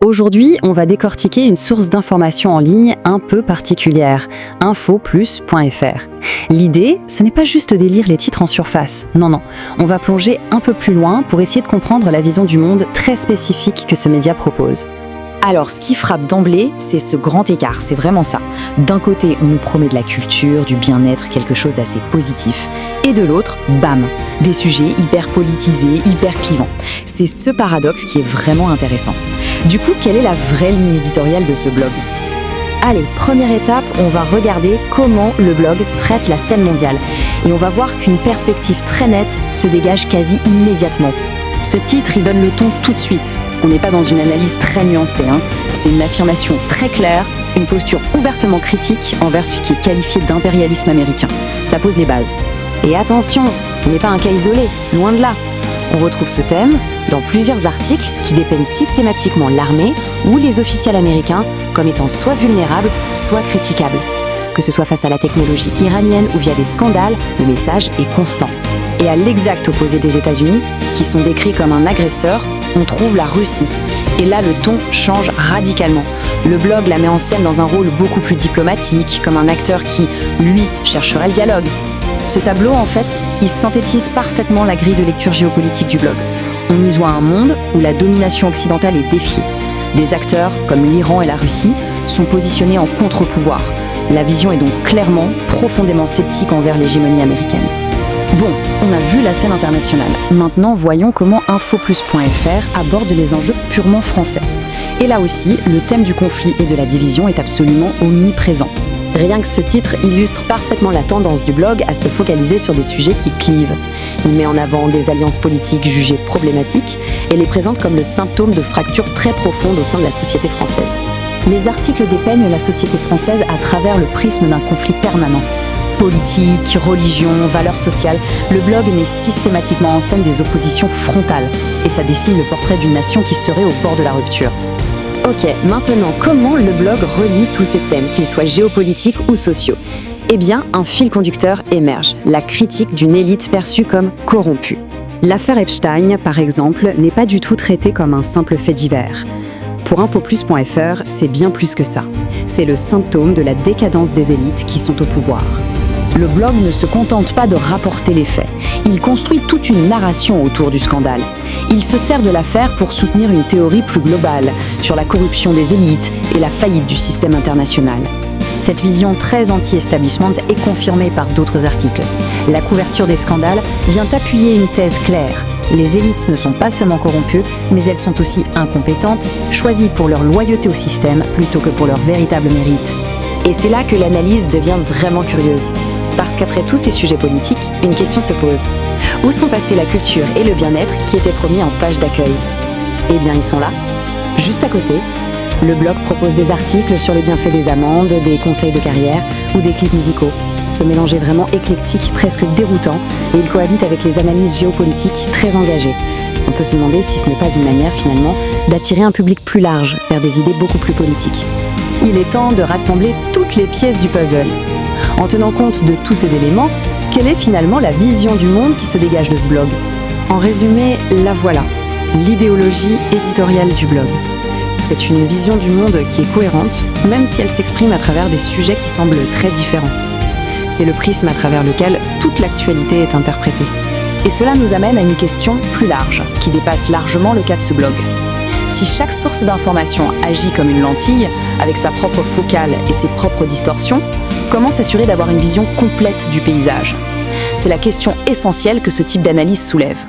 Aujourd'hui, on va décortiquer une source d'information en ligne un peu particulière, infoplus.fr. L'idée, ce n'est pas juste de lire les titres en surface. Non, on va plonger un peu plus loin pour essayer de comprendre la vision du monde très spécifique que ce média propose. Alors, ce qui frappe d'emblée, c'est ce grand écart, c'est vraiment ça. D'un côté, on nous promet de la culture, du bien-être, quelque chose d'assez positif. Et de l'autre, bam, des sujets hyper politisés, hyper clivants. C'est ce paradoxe qui est vraiment intéressant. Du coup, quelle est la vraie ligne éditoriale de ce blog ? Allez, première étape, on va regarder comment le blog traite la scène mondiale. Et on va voir qu'une perspective très nette se dégage quasi immédiatement. Ce titre, il donne le ton tout de suite. On n'est pas dans une analyse très nuancée, C'est une affirmation très claire, une posture ouvertement critique envers ce qui est qualifié d'impérialisme américain. Ça pose les bases. Et attention, ce n'est pas un cas isolé, loin de là. On retrouve ce thème dans plusieurs articles qui dépeignent systématiquement l'armée ou les officiels américains comme étant soit vulnérables, soit critiquables. Que ce soit face à la technologie iranienne ou via des scandales, le message est constant. Et à l'exact opposé des États-Unis, qui sont décrits comme un agresseur, on trouve la Russie. Et là, le ton change radicalement. Le blog la met en scène dans un rôle beaucoup plus diplomatique, comme un acteur qui, lui, chercherait le dialogue. Ce tableau, en fait, il synthétise parfaitement la grille de lecture géopolitique du blog. On y voit un monde où la domination occidentale est défiée. Des acteurs, comme l'Iran et la Russie, sont positionnés en contre-pouvoir. La vision est donc clairement, profondément sceptique envers l'hégémonie américaine. Bon, on a vu la scène internationale. Maintenant, voyons comment infoplus.fr aborde les enjeux purement français. Et là aussi, le thème du conflit et de la division est absolument omniprésent. Rien que ce titre illustre parfaitement la tendance du blog à se focaliser sur des sujets qui clivent. Il met en avant des alliances politiques jugées problématiques et les présente comme le symptôme de fractures très profondes au sein de la société française. Les articles dépeignent la société française à travers le prisme d'un conflit permanent. Politique, religion, valeurs sociales, le blog met systématiquement en scène des oppositions frontales et ça dessine le portrait d'une nation qui serait au bord de la rupture. Ok, maintenant, comment le blog relie tous ces thèmes, qu'ils soient géopolitiques ou sociaux ? Eh bien, un fil conducteur émerge, la critique d'une élite perçue comme corrompue. L'affaire Epstein, par exemple, n'est pas du tout traitée comme un simple fait divers. Pour infoplus.fr, c'est bien plus que ça. C'est le symptôme de la décadence des élites qui sont au pouvoir. Le blog ne se contente pas de rapporter les faits. Il construit toute une narration autour du scandale. Il se sert de l'affaire pour soutenir une théorie plus globale sur la corruption des élites et la faillite du système international. Cette vision très anti-establishment est confirmée par d'autres articles. La couverture des scandales vient appuyer une thèse claire. Les élites ne sont pas seulement corrompues, mais elles sont aussi incompétentes, choisies pour leur loyauté au système plutôt que pour leur véritable mérite. Et c'est là que l'analyse devient vraiment curieuse. Parce qu'après tous ces sujets politiques, une question se pose. Où sont passés la culture et le bien-être qui étaient promis en page d'accueil ? Eh bien, ils sont là, juste à côté. Le blog propose des articles sur les bienfaits des amandes, des conseils de carrière ou des clips musicaux. Ce mélange est vraiment éclectique, presque déroutant, et il cohabite avec les analyses géopolitiques très engagées. On peut se demander si ce n'est pas une manière, finalement, d'attirer un public plus large vers des idées beaucoup plus politiques. Il est temps de rassembler toutes les pièces du puzzle. En tenant compte de tous ces éléments, quelle est finalement la vision du monde qui se dégage de ce blog ? En résumé, la voilà, l'idéologie éditoriale du blog. C'est une vision du monde qui est cohérente, même si elle s'exprime à travers des sujets qui semblent très différents. C'est le prisme à travers lequel toute l'actualité est interprétée. Et cela nous amène à une question plus large, qui dépasse largement le cas de ce blog. Si chaque source d'information agit comme une lentille, avec sa propre focale et ses propres distorsions, comment s'assurer d'avoir une vision complète du paysage ? C'est la question essentielle que ce type d'analyse soulève.